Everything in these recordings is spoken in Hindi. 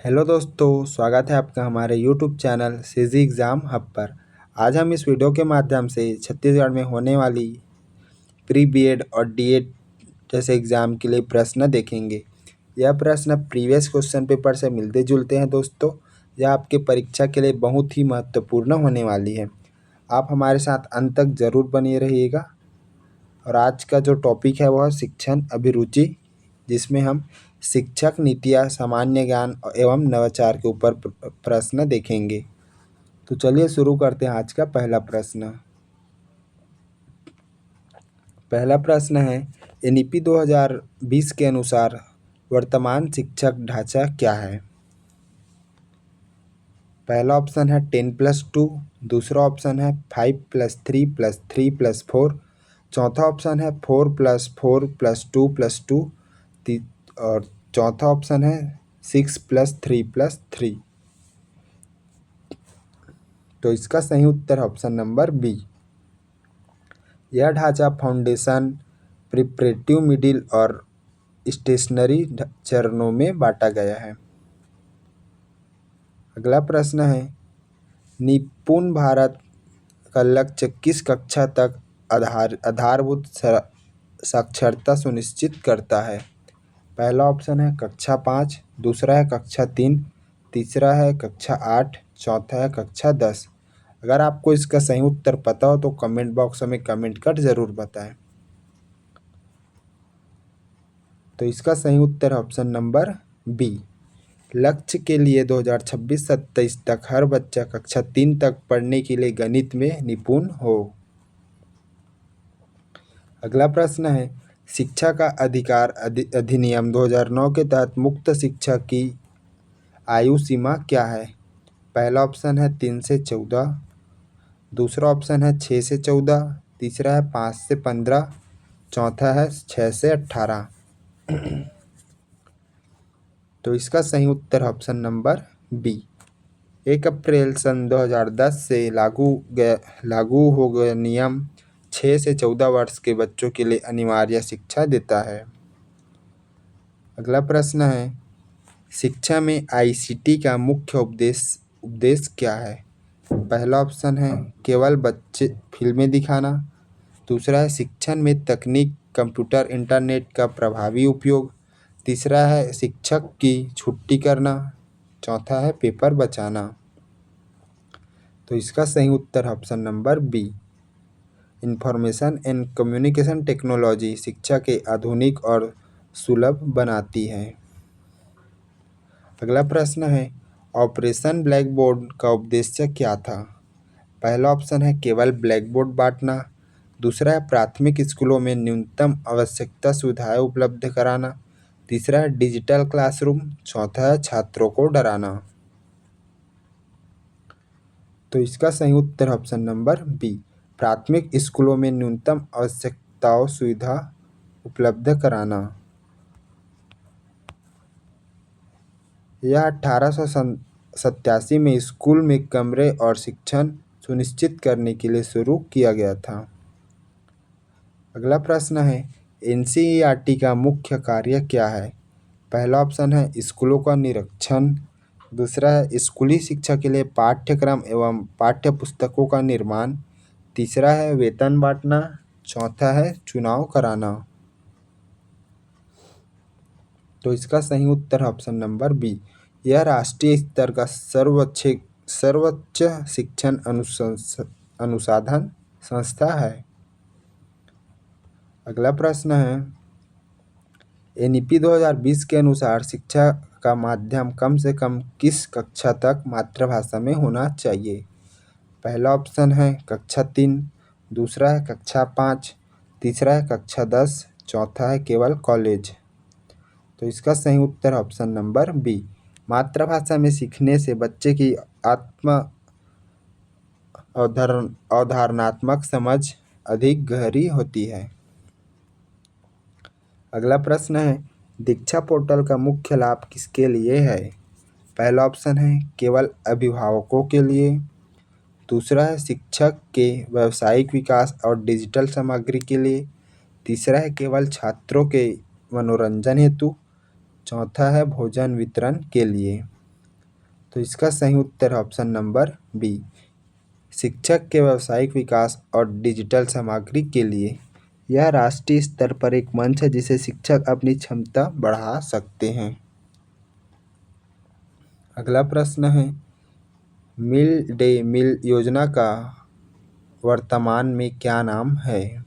हेलो दोस्तों, स्वागत है आपका हमारे YouTube channel CG exam hub पर। आज हम इस वीडियो के माध्यम से छत्तीसगढ़ में होने वाली प्री बीएड और डीएड जैसे एग्ज़ाम के लिए प्रश्न देखेंगे। यह प्रश्न प्रीवियस क्वेश्चन पेपर से मिलते जुलते हैं दोस्तों। यह आपके परीक्षा के लिए बहुत ही महत्वपूर्ण होने वाली है। आप हमारे साथ अंत तक ज़रूर बने रहिएगा। और आज का जो टॉपिक है वह शिक्षण अभिरुचि, जिसमें हम शिक्षक नीतियाँ, सामान्य ज्ञान एवं नवाचार के ऊपर प्रश्न देखेंगे। तो चलिए शुरू करते हैं आज का पहला प्रश्न। पहला प्रश्न है, एनईपी 2020 के अनुसार वर्तमान शिक्षक ढांचा क्या है? पहला ऑप्शन है 10+2, दूसरा ऑप्शन है 5+3+3+4, चौथा ऑप्शन है 4+4+2+2 और चौथा ऑप्शन है 6+3+3। तो इसका सही उत्तर है ऑप्शन नंबर बी। यह ढांचा फाउंडेशन, प्रिपरेटिव, मिडिल और स्टेशनरी चरणों में बांटा गया है। अगला प्रश्न है, निपुण भारत का लक्ष्य किस कक्षा तक आधारभूत साक्षरता सुनिश्चित करता है? पहला ऑप्शन है कक्षा 5, दूसरा है कक्षा 3, तीसरा है कक्षा 8, चौथा है कक्षा 10। अगर आपको इसका सही उत्तर पता हो तो कमेंट बॉक्स में कमेंट कर ज़रूर बताएं। तो इसका सही उत्तर है ऑप्शन नंबर बी। लक्ष्य के लिए 2026-27 तक हर बच्चा कक्षा 3 तक पढ़ने के लिए गणित में निपुण हो। अगला प्रश्न है, शिक्षा का अधिकार अधिनियम 2009 के तहत मुक्त शिक्षा की आयु सीमा क्या है? पहला ऑप्शन है 3 से 14, दूसरा ऑप्शन है 6 से 14, तीसरा है 5 से 15, चौथा है 6 से 18। तो इसका सही उत्तर ऑप्शन नंबर बी। 1 अप्रैल सन 2010 से लागू हो गया नियम 6 से 14 वर्ष के बच्चों के लिए अनिवार्य शिक्षा देता है। अगला प्रश्न है, शिक्षा में आईसीटी का मुख्य उद्देश्य क्या है? पहला ऑप्शन है केवल बच्चे फिल्में दिखाना, दूसरा है शिक्षण में तकनीक, कंप्यूटर, इंटरनेट का प्रभावी उपयोग, तीसरा है शिक्षक की छुट्टी करना, चौथा है पेपर बचाना। तो इसका सही उत्तर option number B. Information and communication technology शिक्षा के आधुनिक और सुलभ बनाती है। अगला प्रश्न है, ऑपरेशन ब्लैक बोर्ड का उद्देश्य क्या था? पहला ऑप्शन है केवल ब्लैक बोर्ड बांटना, दूसरा है प्राथमिक स्कूलों में न्यूनतम आवश्यकता सुविधाएं उपलब्ध कराना, तीसरा है डिजिटल क्लासरूम, चौथा है छात्रों को डराना। तो इसका सही उत्तर ऑप्शन नंबर बी, प्राथमिक स्कूलों में न्यूनतम आवश्यकताओं सुविधा उपलब्ध कराना। यह 1887 में स्कूल में कमरे और शिक्षण सुनिश्चित करने के लिए शुरू किया गया था। अगला प्रश्न है, एनसीईआरटी का मुख्य कार्य क्या है? पहला ऑप्शन है स्कूलों का निरीक्षण, दूसरा है स्कूली शिक्षा के लिए पाठ्यक्रम एवं पाठ्य पुस्तकों का निर्माण, तीसरा है वेतन बांटना, चौथा है चुनाव कराना। तो इसका सही उत्तर ऑप्शन नंबर बी। यह राष्ट्रीय स्तर का सर्वोच्च शिक्षण अनुसाधन संस्था है। अगला प्रश्न है, एनईपी 2020 के अनुसार शिक्षा का माध्यम कम से कम किस कक्षा तक मातृभाषा में होना चाहिए? पहला ऑप्शन है कक्षा 3, दूसरा है कक्षा 5, तीसरा है कक्षा 10, चौथा है केवल कॉलेज। तो इसका सही उत्तर ऑप्शन नंबर बी। मातृभाषा में सीखने से बच्चे की अवधारणात्मक समझ अधिक गहरी होती है। अगला प्रश्न है, दीक्षा पोर्टल का मुख्य लाभ किसके लिए है? पहला ऑप्शन है केवल अभिभावकों के लिए, दूसरा है शिक्षक के व्यावसायिक विकास और डिजिटल सामग्री के लिए, तीसरा है केवल छात्रों के मनोरंजन हेतु, चौथा है भोजन वितरण के लिए। तो इसका सही उत्तर है ऑप्शन नंबर बी। शिक्षक के व्यावसायिक विकास और डिजिटल सामग्री के लिए यह राष्ट्रीय स्तर पर एक मंच है जिसे शिक्षक अपनी क्षमता बढ़ा सकते हैं। अगला प्रश्न है, मिड डे मील योजना का वर्तमान में क्या नाम है?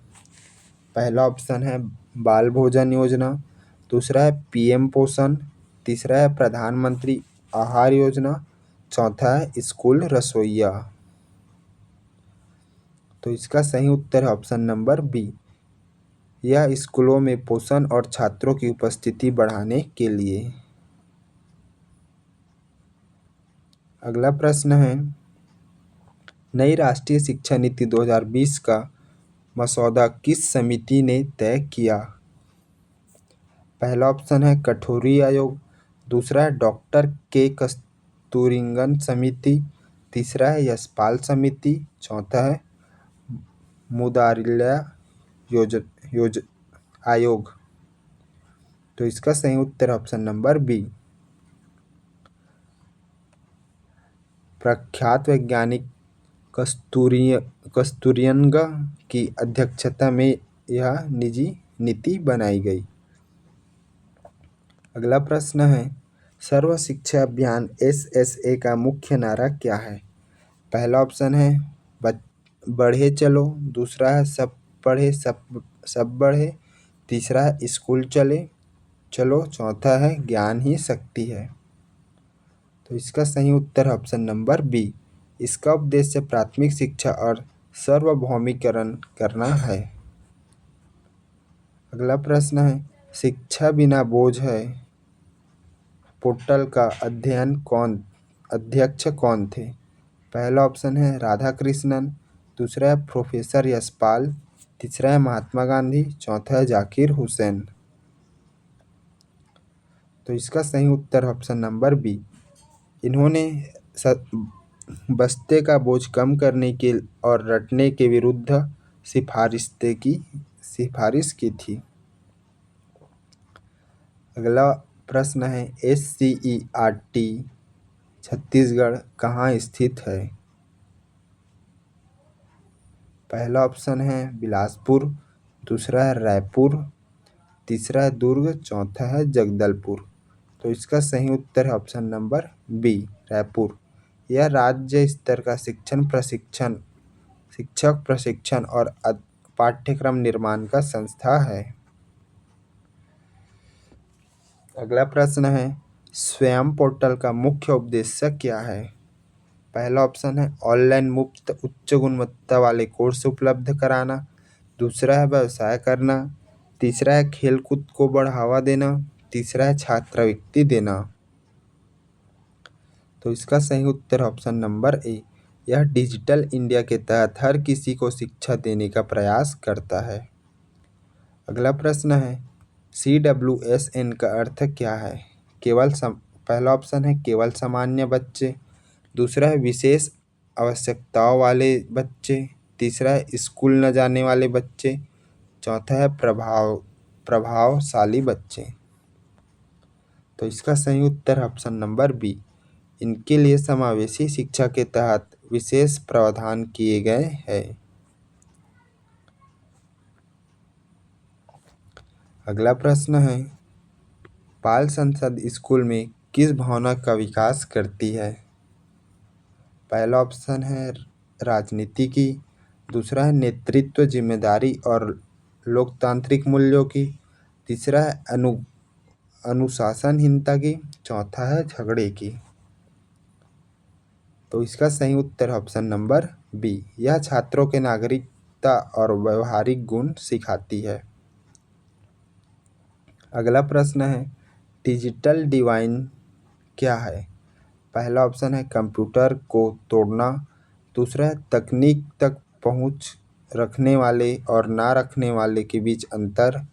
पहला ऑप्शन है बाल भोजन योजना, दूसरा है पीएम पोषण, तीसरा है प्रधानमंत्री आहार योजना, चौथा है स्कूल रसोइया। तो इसका सही उत्तर है ऑप्शन नंबर बी। यह स्कूलों में पोषण और छात्रों की उपस्थिति बढ़ाने के लिए। अगला प्रश्न है, नई राष्ट्रीय शिक्षा नीति 2020 का मसौदा किस समिति ने तय किया? पहला ऑप्शन है कठोरी आयोग, दूसरा है डॉक्टर के कस्तूरिरंगन समिति, तीसरा है यशपाल समिति, चौथा है मुदारिल्ला आयोग। तो इसका सही उत्तर ऑप्शन नंबर बी। प्रख्यात वैज्ञानिक कस्तूरिरंगन की अध्यक्षता में यह निजी नीति बनाई गई। अगला प्रश्न है, सर्व शिक्षा अभियान SSA का मुख्य नारा क्या है? पहला ऑप्शन है बढ़े चलो, दूसरा है सब पढ़े सब बढ़े, तीसरा है स्कूल चलो, चौथा है ज्ञान ही शक्ति है। तो इसका सही उत्तर है ऑप्शन नंबर बी। इसका उद्देश्य प्राथमिक शिक्षा और सार्वभौमिकरण करना है। अगला प्रश्न है, शिक्षा बिना बोझ है पोर्टल का अध्यक्ष कौन थे? पहला ऑप्शन है राधाकृष्णन, दूसरा है प्रोफेसर यशपाल, तीसरा है महात्मा गांधी, चौथा है जाकिर हुसैन। तो इसका सही उत्तर ऑप्शन नंबर बी। इन्होंने बस्ते का बोझ कम करने के और रटने के विरुद्ध सिफारिश की थी। अगला प्रश्न है, SCERT छत्तीसगढ़ कहाँ स्थित है? पहला ऑप्शन है बिलासपुर, दूसरा है रायपुर, तीसरा है दुर्ग, चौथा है जगदलपुर। तो इसका सही उत्तर है ऑप्शन नंबर बी, रायपुर। यह राज्य स्तर का शिक्षक प्रशिक्षण और पाठ्यक्रम निर्माण का संस्था है। अगला प्रश्न है, स्वयं पोर्टल का मुख्य उद्देश्य क्या है? पहला ऑप्शन है ऑनलाइन मुफ्त उच्च गुणवत्ता वाले कोर्स उपलब्ध कराना, दूसरा है व्यवसाय करना, तीसरा है खेलकूद को बढ़ावा देना, तीसरा है छात्रवृत्ति देना। तो इसका सही उत्तर ऑप्शन नंबर ए। यह डिजिटल इंडिया के तहत हर किसी को शिक्षा देने का प्रयास करता है। अगला प्रश्न है, CWSN का अर्थ क्या है? पहला ऑप्शन है केवल सामान्य बच्चे, दूसरा है विशेष आवश्यकताओं वाले बच्चे, तीसरा है स्कूल न जाने वाले बच्चे, चौथा है प्रभावशाली बच्चे। तो इसका सही उत्तर ऑप्शन नंबर बी। इनके लिए समावेशी शिक्षा के तहत विशेष प्रावधान किए गए हैं। अगला प्रश्न है, बाल संसद स्कूल में किस भावना का विकास करती है? पहला ऑप्शन है राजनीति की, दूसरा है नेतृत्व जिम्मेदारी और लोकतांत्रिक मूल्यों की, तीसरा है अनुशासनहीनता की, चौथा है झगड़े की। तो इसका सही उत्तर ऑप्शन नंबर बी। यह छात्रों के नागरिकता और व्यवहारिक गुण सिखाती है। अगला प्रश्न है, डिजिटल डिवाइड क्या है? पहला ऑप्शन है कंप्यूटर को तोड़ना, दूसरा है तकनीक तक पहुंच रखने वाले और ना रखने वाले के बीच अंतर,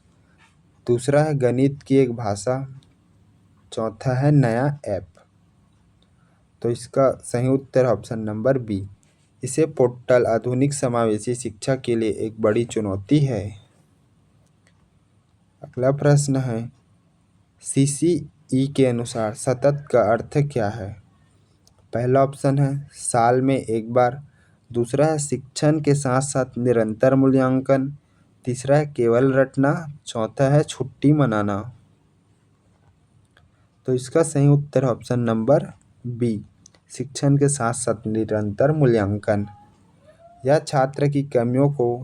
दूसरा है गणित की एक भाषा, चौथा है नया ऐप। तो इसका सही उत्तर ऑप्शन नंबर बी। इसे पोर्टल आधुनिक समावेशी शिक्षा के लिए एक बड़ी चुनौती है। अगला प्रश्न है, CCE के अनुसार सतत का अर्थ क्या है? पहला ऑप्शन है साल में एक बार, दूसरा है शिक्षण के साथ साथ निरंतर मूल्यांकन, तीसरा है केवल रटना, चौथा है छुट्टी मनाना। तो इसका सही उत्तर है ऑप्शन नंबर बी, शिक्षण के साथ साथ निरंतर मूल्यांकन। यह छात्र की कमियों को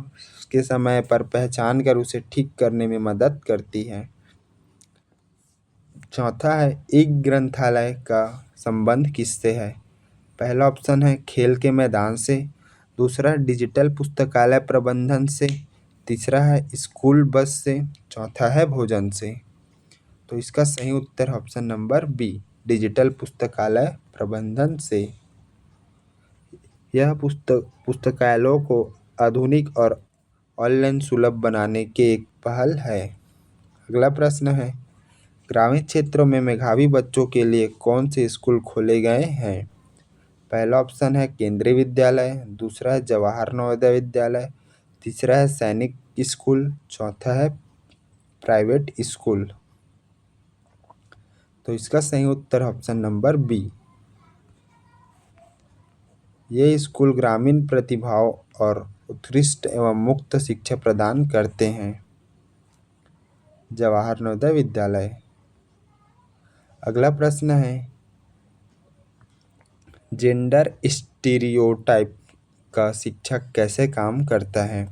के समय पर पहचान कर उसे ठीक करने में मदद करती है। चौथा है एक ग्रंथालय का संबंध किससे है। पहला ऑप्शन है खेल के मैदान से, दूसरा है डिजिटल पुस्तकालय प्रबंधन से, तीसरा है स्कूल बस से, चौथा है भोजन से। तो इसका सही उत्तर ऑप्शन नंबर बी, डिजिटल पुस्तकालय प्रबंधन से। यह पुस्तकालयों को आधुनिक और ऑनलाइन सुलभ बनाने के एक पहल है। अगला प्रश्न है ग्रामीण क्षेत्रों में मेधावी बच्चों के लिए कौन से स्कूल खोले गए हैं। पहला ऑप्शन है केंद्रीय विद्यालय, दूसरा है जवाहर नवोदय विद्यालय, तीसरा है सैनिक स्कूल, चौथा है प्राइवेट स्कूल। तो इसका सही उत्तर ऑप्शन नंबर बी, ये स्कूल ग्रामीण प्रतिभाओं और उत्कृष्ट एवं मुक्त शिक्षा प्रदान करते हैं। जवाहर नवोदय विद्यालय। अगला प्रश्न है जेंडर स्टीरियोटाइप का शिक्षक कैसे काम करता है।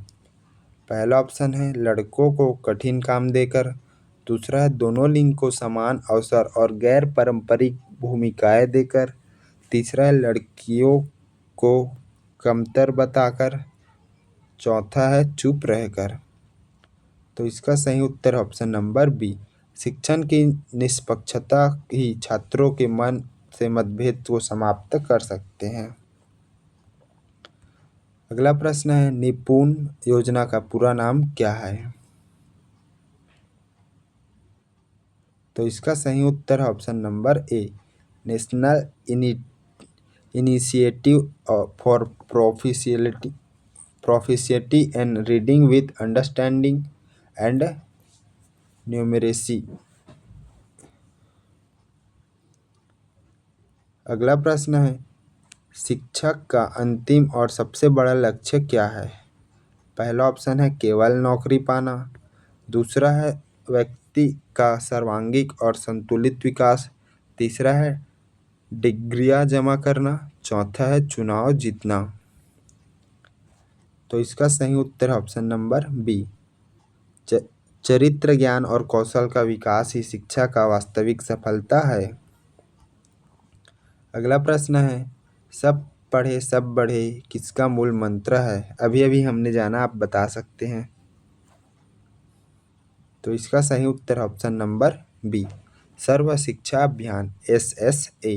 पहला ऑप्शन है लड़कों को कठिन काम देकर, दूसरा है दोनों लिंग को समान अवसर और गैर पारंपरिक भूमिकाएं देकर, तीसरा है लड़कियों को कमतर बताकर, चौथा है चुप रहकर। तो इसका सही उत्तर ऑप्शन नंबर बी, शिक्षण की निष्पक्षता ही छात्रों के मन से मतभेद को समाप्त कर सकते हैं। अगला प्रश्न है निपुण योजना का पूरा नाम क्या है। तो इसका सही उत्तर है option number A, national initiative for proficiency in reading with understanding and numeracy. अगला प्रश्न है शिक्षक का अंतिम और सबसे बड़ा लक्ष्य क्या है। पहला ऑप्शन है केवल नौकरी पाना, दूसरा है व्यक्ति का सर्वांगीण और संतुलित विकास, तीसरा है डिग्रियां जमा करना, चौथा है चुनाव जीतना। तो इसका सही उत्तर है ऑप्शन नंबर बी, चरित्र ज्ञान और कौशल का विकास ही शिक्षा का वास्तविक सफलता है। अगला प्रश्न है सब पढ़े सब बढ़े किसका मूल मंत्र है। अभी अभी हमने जाना, आप बता सकते हैं। तो इसका सही उत्तर ऑप्शन नंबर बी, सर्व शिक्षा अभियान SSA।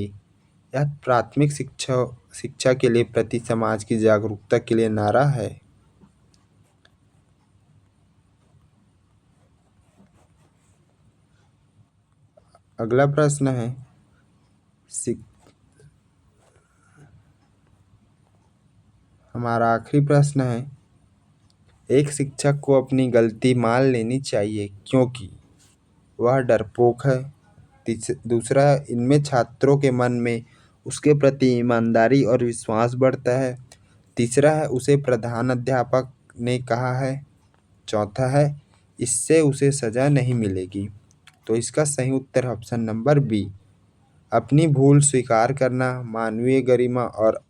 यह प्राथमिक शिक्षा के लिए प्रति समाज की जागरूकता के लिए नारा है। अगला प्रश्न है हमारा आखिरी प्रश्न है एक शिक्षक को अपनी गलती मान लेनी चाहिए क्योंकि वह डरपोक है, दूसरा इनमें छात्रों के मन में उसके प्रति ईमानदारी और विश्वास बढ़ता है, तीसरा है उसे प्रधान अध्यापक ने कहा है, चौथा है इससे उसे सजा नहीं मिलेगी। तो इसका सही उत्तर ऑप्शन नंबर बी, अपनी भूल स्वीकार करना मानवीय गरिमा और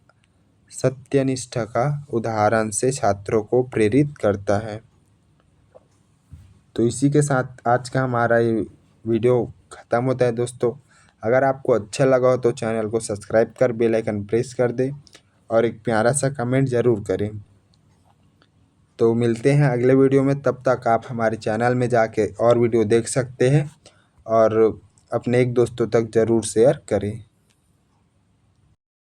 सत्यनिष्ठा का उदाहरण से छात्रों को प्रेरित करता है। तो इसी के साथ आज का हमारा ये वीडियो ख़त्म होता है दोस्तों। अगर आपको अच्छा लगा हो तो चैनल को सब्सक्राइब कर बेल आइकन प्रेस कर दें और एक प्यारा सा कमेंट ज़रूर करें। तो मिलते हैं अगले वीडियो में, तब तक आप हमारे चैनल में जाके और वीडियो देख सकते हैं और अपने एक दोस्तों तक ज़रूर शेयर करें।